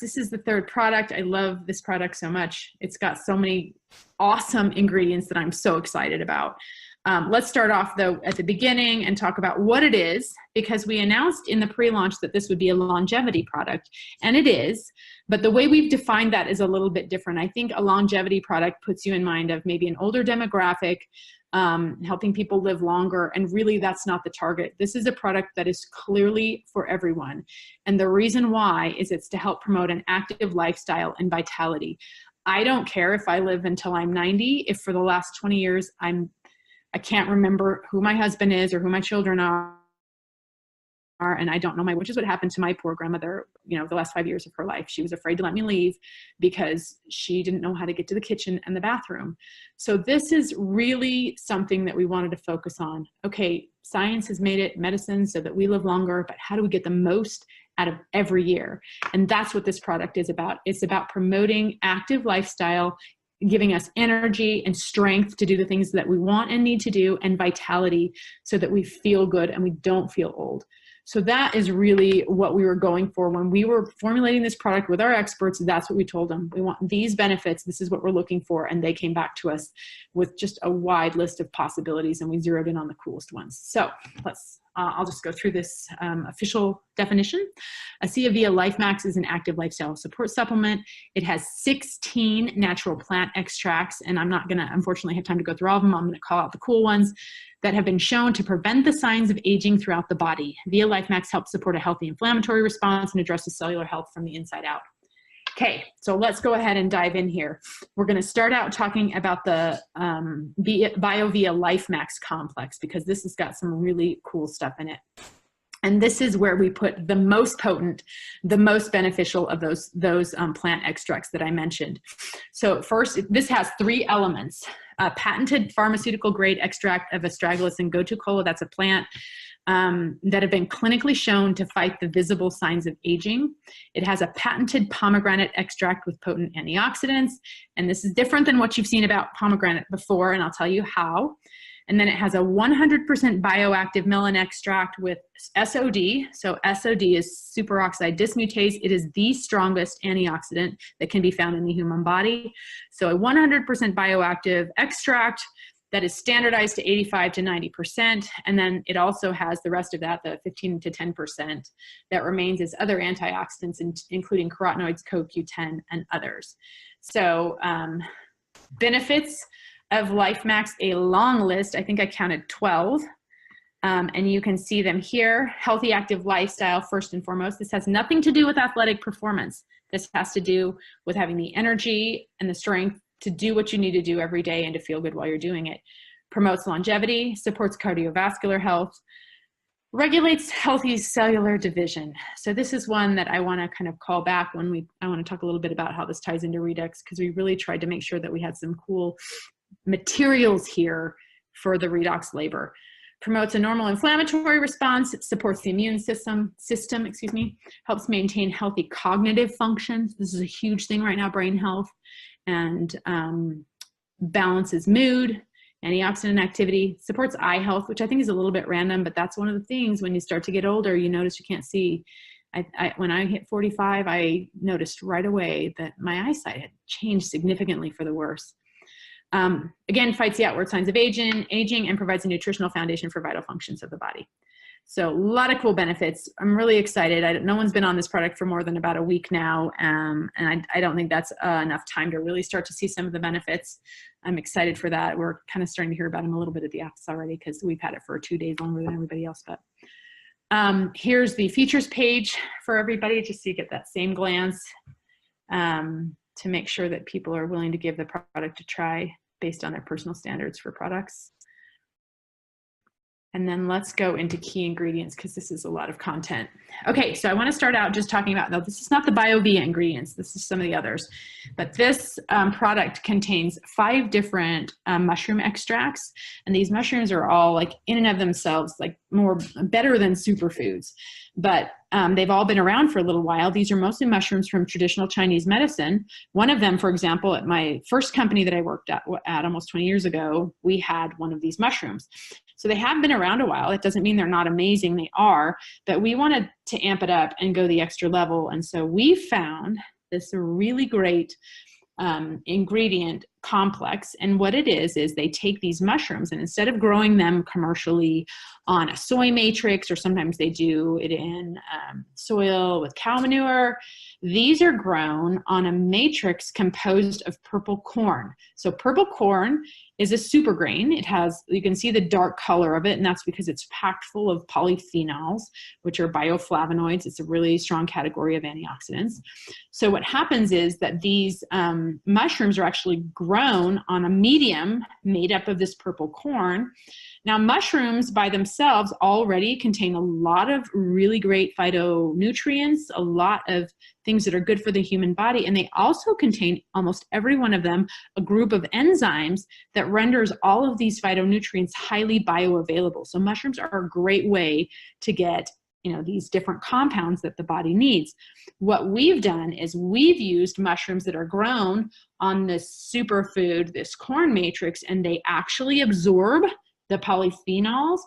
This is the third product. I love this product so much. It's got so many awesome ingredients that I'm so excited about. Let's start off though at the beginning and talk about what it is, because we announced in the pre-launch that this would be a longevity product, and it is, but the way we've defined that is a little bit different. I think a longevity product puts you in mind of maybe an older demographic, helping people live longer, and really that's not the target. This is a product that is clearly for everyone, and the reason why is it's to help promote an active lifestyle and vitality. I don't care if I live until I'm 90, if for the last 20 years I can't remember who my husband is or who my children are, and I don't know which is what happened to my poor grandmother, you know, the last 5 years of her life. She was afraid to let me leave because she didn't know how to get to the kitchen and the bathroom. So this is really something that we wanted to focus on. Okay, science has made it medicine so that we live longer, but how do we get the most out of every year? And that's what this product is about. It's about promoting active lifestyle, giving us energy and strength to do the things that we want and need to do, and vitality so that we feel good and we don't feel old. So that is really what we were going for when we were formulating this product with our experts. That's what we told them. We want these benefits. This is what we're looking for. And they came back to us with just a wide list of possibilities, and we zeroed in on the coolest ones. So I'll just go through this official definition. ASEA VIA LifeMax is an active lifestyle support supplement. It has 16 natural plant extracts, and I'm not gonna, unfortunately, have time to go through all of them. I'm gonna call out the cool ones that have been shown to prevent the signs of aging throughout the body. VIA LifeMax helps support a healthy inflammatory response and addresses cellular health from the inside out. Okay, so let's go ahead and dive in here. We're going to start out talking about the BioVia LifeMax complex, because this has got some really cool stuff in it. And this is where we put the most potent, the most beneficial of those plant extracts that I mentioned. So first, this has 3 elements. A patented pharmaceutical grade extract of astragalus and gotu kola, that's a plant, that have been clinically shown to fight the visible signs of aging. It has a patented pomegranate extract with potent antioxidants, and this is different than what you've seen about pomegranate before, and I'll tell you how. And then it has a 100% bioactive melon extract with SOD. So SOD is superoxide dismutase. It is the strongest antioxidant that can be found in the human body. So a 100% bioactive extract that is standardized to 85 to 90%. And then it also has the rest of that, the 15 to 10% that remains as other antioxidants, including carotenoids, CoQ10, and others. So benefits of LifeMax, a long list. I think I counted 12. And you can see them here. Healthy, active lifestyle, first and foremost. This has nothing to do with athletic performance. This has to do with having the energy and the strength to do what you need to do every day and to feel good while you're doing it. Promotes longevity, supports cardiovascular health, regulates healthy cellular division. So this is one that I want to kind of call back when I want to talk a little bit about how this ties into redox, because we really tried to make sure that we had some cool materials here for the redox labor. Promotes a normal inflammatory response, supports the immune system, helps maintain healthy cognitive functions. This is a huge thing right now, brain health, and balances mood, antioxidant activity, supports eye health, which I think is a little bit random, but that's one of the things when you start to get older, you notice you can't see. When I hit 45, I noticed right away that my eyesight had changed significantly for the worse. Again, fights the outward signs of aging, and provides a nutritional foundation for vital functions of the body. So a lot of cool benefits. I'm really excited. No one's been on this product for more than about a week now, and I don't think that's enough time to really start to see some of the benefits. I'm excited for that. We're kind of starting to hear about them a little bit at the office already because we've had it for 2 days longer than everybody else. But here's the features page for everybody, just so you get that same glance to make sure that people are willing to give the product a try based on their personal standards for products. And then let's go into key ingredients, because this is a lot of content. Okay, so I want to start out just talking about, no, this is not the BioVia ingredients, this is some of the others. But this product contains 5 different mushroom extracts, and these mushrooms are all like in and of themselves, like better than superfoods. But they've all been around for a little while. These are mostly mushrooms from traditional Chinese medicine. One of them, for example, at my first company that I worked at almost 20 years ago, we had one of these mushrooms. So they have been around a while. It doesn't mean they're not amazing. They are, but we wanted to amp it up and go the extra level. And so we found this really great ingredient complex. And what it is they take these mushrooms, and instead of growing them commercially on a soy matrix, or sometimes they do it in soil with cow manure, these are grown on a matrix composed of purple corn. So purple corn is a super grain. It has, you can see the dark color of it, and that's because it's packed full of polyphenols, which are bioflavonoids. It's a really strong category of antioxidants. So what happens is that these mushrooms are actually grown on a medium made up of this purple corn. Now, mushrooms by themselves already contain a lot of really great phytonutrients, a lot of things that are good for the human body, and they also contain, almost every one of them, a group of enzymes that renders all of these phytonutrients highly bioavailable. So mushrooms are a great way to get, you know, these different compounds that the body needs. What we've done is we've used mushrooms that are grown on this superfood, this corn matrix, and they actually absorb the polyphenols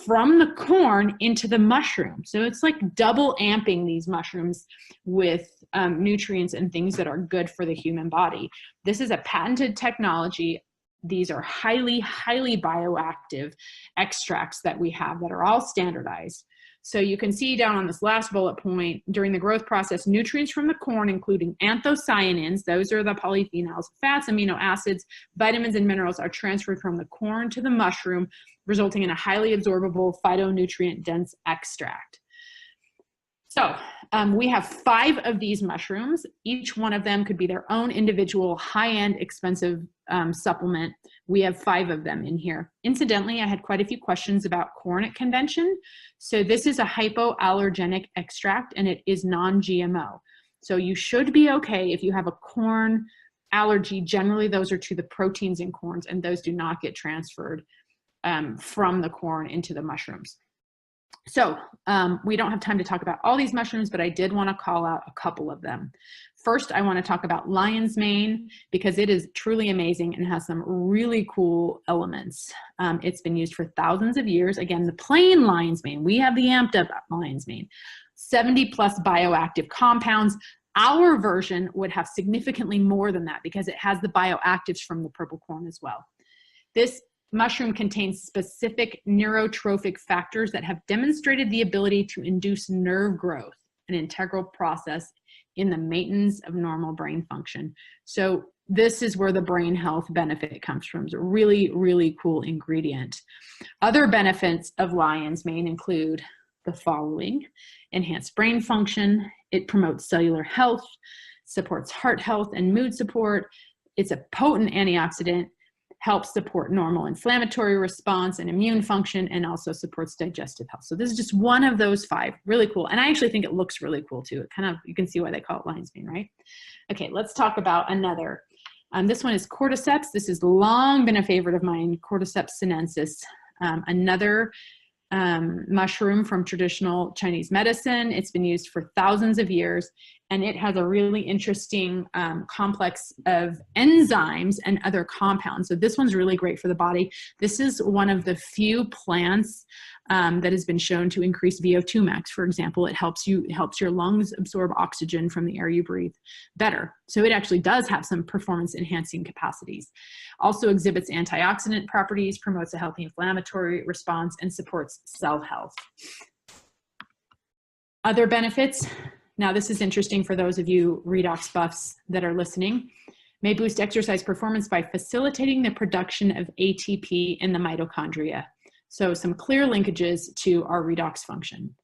from the corn into the mushroom. So it's like double amping these mushrooms with nutrients and things that are good for the human body. This is a patented technology. These are highly, highly bioactive extracts that we have that are all standardized. So you can see down on this last bullet point, during the growth process, nutrients from the corn, including anthocyanins, those are the polyphenols, fats, amino acids, vitamins, and minerals are transferred from the corn to the mushroom, resulting in a highly absorbable phytonutrient-dense extract. So we have 5 of these mushrooms. Each one of them could be their own individual high-end expensive supplement. We have 5 of them in here. Incidentally, I had quite a few questions about corn at convention. So this is a hypoallergenic extract, and it is non-GMO. So you should be okay if you have a corn allergy. Generally, those are to the proteins in corns, and those do not get transferred from the corn into the mushrooms. So we don't have time to talk about all these mushrooms, but I did want to call out a couple of them. First, I want to talk about lion's mane because it is truly amazing and has some really cool elements. It's been used for thousands of years. Again, the plain lion's mane, we have the amped up lion's mane, 70 plus bioactive compounds. Our version would have significantly more than that because it has the bioactives from the purple corn as well. This mushroom contains specific neurotrophic factors that have demonstrated the ability to induce nerve growth, an integral process in the maintenance of normal brain function. So this is where the brain health benefit comes from. It's a really, really cool ingredient. Other benefits of lion's mane include the following: enhanced brain function, it promotes cellular health, supports heart health and mood support, it's a potent antioxidant, helps support normal inflammatory response and immune function, and also supports digestive health. So this is just one of those 5. Really cool. And I actually think it looks really cool too. It kind of, you can see why they call it lion's mane, right? Okay, let's talk about another. This one is cordyceps. This has long been a favorite of mine, Cordyceps sinensis. Another mushroom from traditional Chinese medicine. It's been used for thousands of years, and it has a really interesting complex of enzymes and other compounds. So this one's really great for the body. This is one of the few plants that has been shown to increase VO2 max. For example, it helps your lungs absorb oxygen from the air you breathe better. So it actually does have some performance enhancing capacities. Also exhibits antioxidant properties, promotes a healthy inflammatory response, and supports cell health. Other benefits. Now, this is interesting for those of you redox buffs that are listening. May boost exercise performance by facilitating the production of ATP in the mitochondria. So some clear linkages to our redox function.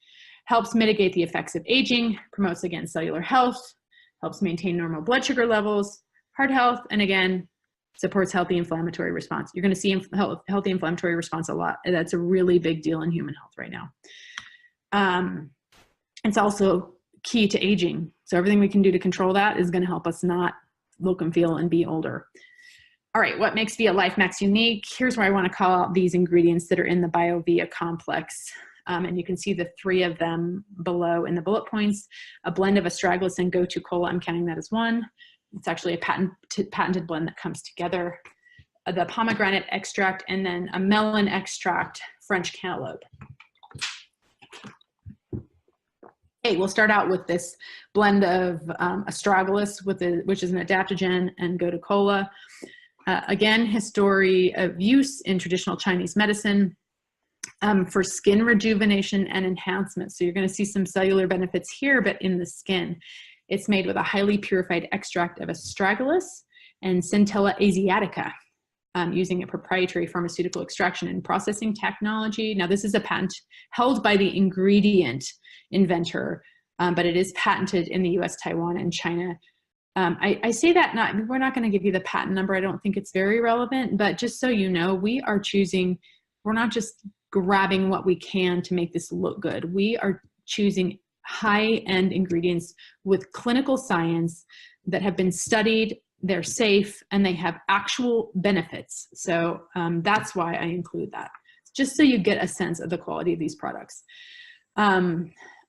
Helps mitigate the effects of aging, promotes, again, cellular health, helps maintain normal blood sugar levels, heart health, and again, supports healthy inflammatory response. You're going to see healthy inflammatory response a lot. That's a really big deal in human health right now. It's also key to aging. So everything we can do to control that is going to help us not look and feel and be older. All right, what makes VIA LifeMax unique? Here's where I want to call out these ingredients that are in the BioVia complex. And you can see the 3 of them below in the bullet points. A blend of astragalus and gotu kola, I'm counting that as one. It's actually a patented blend that comes together. the pomegranate extract, and then a melon extract, French cantaloupe. Okay, we'll start out with this blend of astragalus, which is an adaptogen, and gotu kola. Again, history of use in traditional Chinese medicine for skin rejuvenation and enhancement. So you're going to see some cellular benefits here, but in the skin. It's made with a highly purified extract of astragalus and Centella asiatica, using a proprietary pharmaceutical extraction and processing technology. Now, this is a patent held by the ingredient inventor, but it is patented in the US, Taiwan, and China. I say that we're not going to give you the patent number. I don't think it's very relevant, but just so you know, we're not just grabbing what we can to make this look good. We are choosing high-end ingredients with clinical science that have been studied, they're safe, and they have actual benefits. So that's why I include that, just so you get a sense of the quality of these products.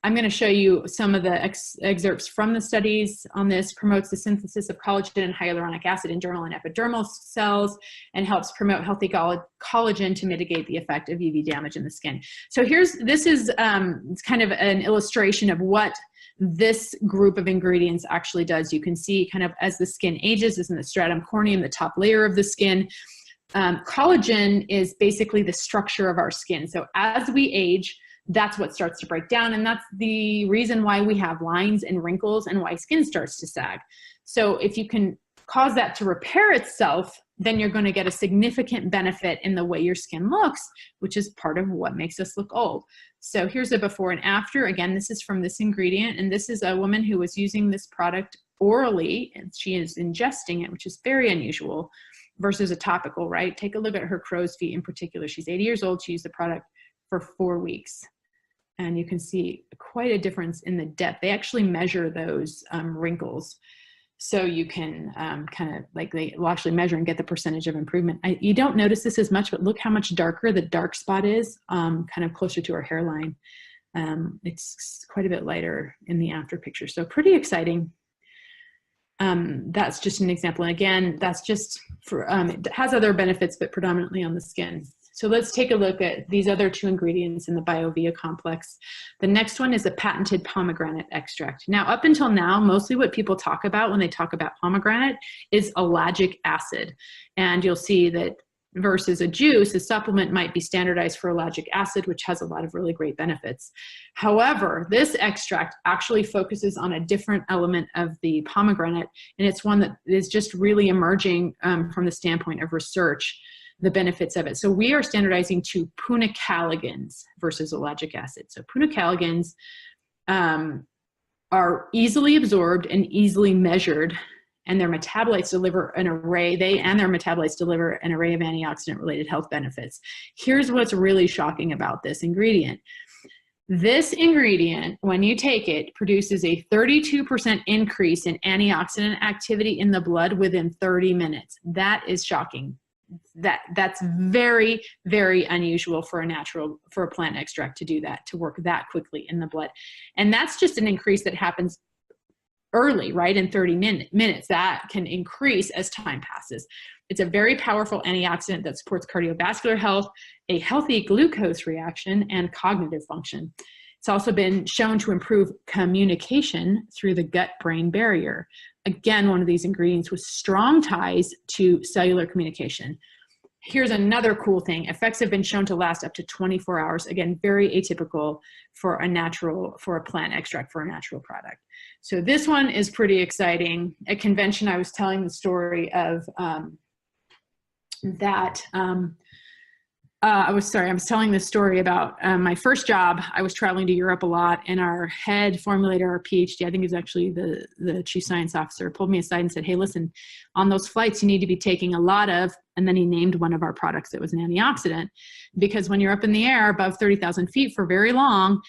I'm going to show you some of the excerpts from the studies on this. Promotes the synthesis of collagen and hyaluronic acid in dermal and epidermal cells, and helps promote healthy collagen to mitigate the effect of UV damage in the skin. So this is kind of an illustration of what this group of ingredients actually does. You can see kind of as the skin ages, is in the stratum corneum, the top layer of the skin. Collagen is basically the structure of our skin. So as we age, that's what starts to break down. And that's the reason why we have lines and wrinkles and why skin starts to sag. So if you can cause that to repair itself, then you're going to get a significant benefit in the way your skin looks, which is part of what makes us look old. So here's a before and after. Again, this is from this ingredient. And this is a woman who was using this product orally, and she is ingesting it, which is very unusual versus a topical, right? Take a look at her crow's feet in particular. She's 80 years old. She used the product for 4 weeks. And you can see quite a difference in the depth. They actually measure those wrinkles. So you can kind of like, they will actually measure and get the percentage of improvement. You don't notice this as much, but look how much darker the dark spot is, kind of closer to her hairline. It's quite a bit lighter in the after picture. So pretty exciting. That's just an example. And again, that's just for, it has other benefits, but predominantly on the skin. So let's take a look at these other two ingredients in the BioVia complex. The next one is a patented pomegranate extract. Now, up until now, mostly what people talk about when they talk about pomegranate is ellagic acid. And you'll see that versus a juice, a supplement might be standardized for ellagic acid, which has a lot of really great benefits. However, this extract actually focuses on a different element of the pomegranate, and it's one that is just really emerging from the standpoint of research, the benefits of it. So we are standardizing to punicalagins versus ellagic acid. So punicalagins are easily absorbed and easily measured, and their metabolites deliver an array, their metabolites deliver an array of antioxidant-related health benefits. Here's what's really shocking about this ingredient. This ingredient, when you take it, produces a 32% increase in antioxidant activity in the blood within 30 minutes. That is shocking. That's very, very unusual for a plant extract to do that, to work that quickly in the blood. And that's just an increase that happens early, right? In 30 minutes, that can increase as time passes. It's a very powerful antioxidant that supports cardiovascular health, a healthy glucose reaction, and cognitive function. It's also been shown to improve communication through the gut-brain barrier. Again, one of these ingredients with strong ties to cellular communication. Here's another cool thing. Effects have been shown to last up to 24 hours. Again, very atypical for a plant extract for a natural product. So this one is pretty exciting. At convention, I was telling the story of I was telling this story about my first job. I was traveling to Europe a lot, and our head formulator, our PhD, I think is actually the chief science officer, pulled me aside and said, hey, listen, on those flights, you need to be taking a lot of, and then he named one of our products that was an antioxidant, because when you're up in the air above 30,000 feet for very long,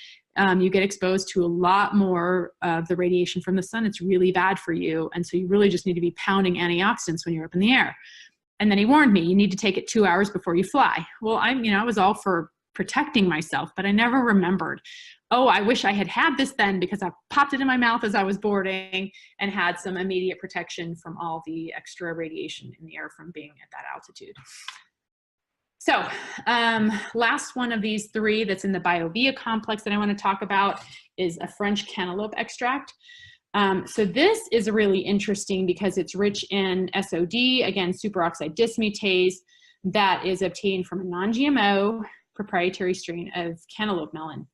you get exposed to a lot more of the radiation from the sun. It's really bad for you. And so you really just need to be pounding antioxidants when you're up in the air. And then he warned me, you need to take it 2 hours before you fly. Well, I was all for protecting myself, but I never remembered, oh, I wish I had had this then, because I popped it in my mouth as I was boarding and had some immediate protection from all the extra radiation in the air from being at that altitude. So last one of these three that's in the BioVia complex that I want to talk about is a French cantaloupe extract. So this is really interesting because it's rich in SOD, again, superoxide dismutase, that is obtained from a non-GMO proprietary strain of cantaloupe melon.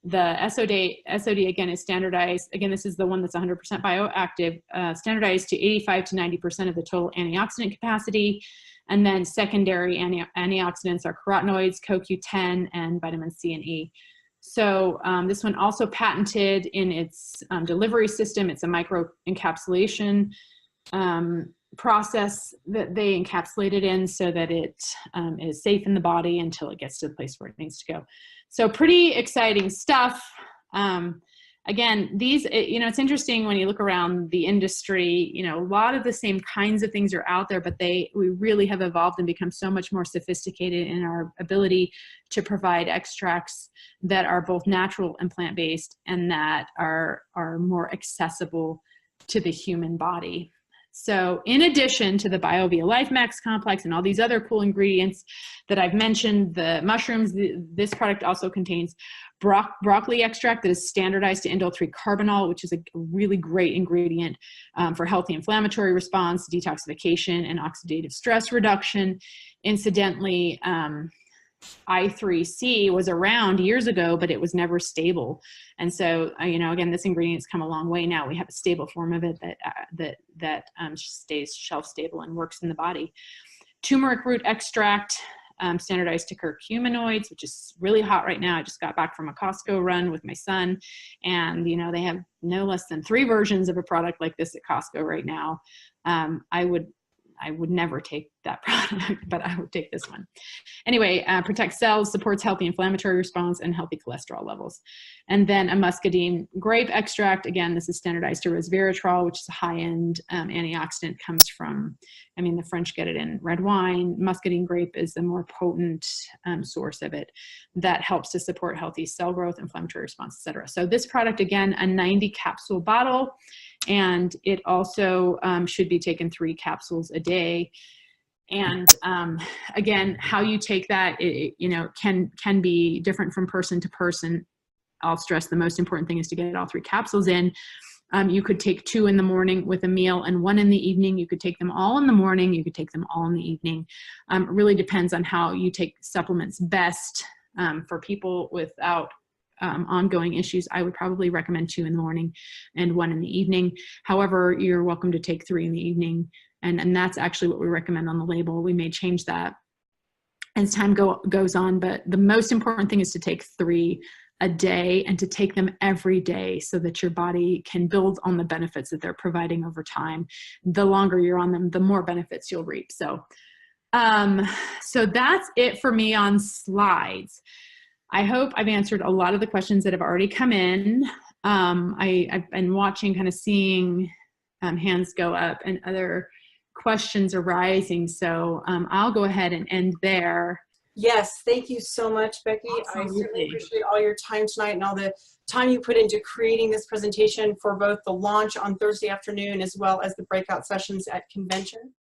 The SOD again is standardized. Again, this is the one that's 100% bioactive, standardized to 85 to 90% of the total antioxidant capacity. And then secondary antioxidants are carotenoids, CoQ10, and vitamin C and E. So this one also patented in its delivery system. It's a microencapsulation process that they encapsulate it in so that it is safe in the body until it gets to the place where it needs to go. So pretty exciting stuff. Again, these, it's interesting when you look around the industry, a lot of the same kinds of things are out there, but we really have evolved and become so much more sophisticated in our ability to provide extracts that are both natural and plant-based and that are more accessible to the human body. So in addition to the BioVia LifeMax complex and all these other cool ingredients that I've mentioned, the mushrooms, this product also contains broccoli extract that is standardized to indole 3-carbinol, which is a really great ingredient for healthy inflammatory response, detoxification, and oxidative stress reduction. Incidentally, I3C was around years ago, but it was never stable. And so, again, this ingredient's come a long way now. We have a stable form of it that stays shelf stable and works in the body. Turmeric root extract, standardized to curcuminoids, which is really hot right now. I just got back from a Costco run with my son, and they have no less than 3 versions of a product like this at Costco right now. I would never take that product, but I would take this one. Anyway, protects cells, supports healthy inflammatory response, and healthy cholesterol levels. And then a muscadine grape extract. Again, this is standardized to resveratrol, which is a high-end antioxidant, comes from, the French get it in red wine. Muscadine grape is the more potent source of it that helps to support healthy cell growth, inflammatory response, etc. So this product, again, a 90 capsule bottle. And it also should be taken 3 capsules a day. And again, how you take that, can be different from person to person. I'll stress the most important thing is to get all 3 capsules in. You could take 2 in the morning with a meal and 1 in the evening. You could take them all in the morning. You could take them all in the evening. It really depends on how you take supplements best. For people without ongoing issues, I would probably recommend 2 in the morning and 1 in the evening. However, you're welcome to take 3 in the evening. And that's actually what we recommend on the label. We may change that as time goes on, but the most important thing is to take 3 a day and to take them every day so that your body can build on the benefits that they're providing over time. The longer you're on them, the more benefits you'll reap. So that's it for me on slides. I hope I've answered a lot of the questions that have already come in. I've been watching, kind of seeing hands go up and other questions arising. So I'll go ahead and end there. Yes, thank you so much, Becky. Absolutely. I certainly appreciate all your time tonight and all the time you put into creating this presentation for both the launch on Thursday afternoon as well as the breakout sessions at convention.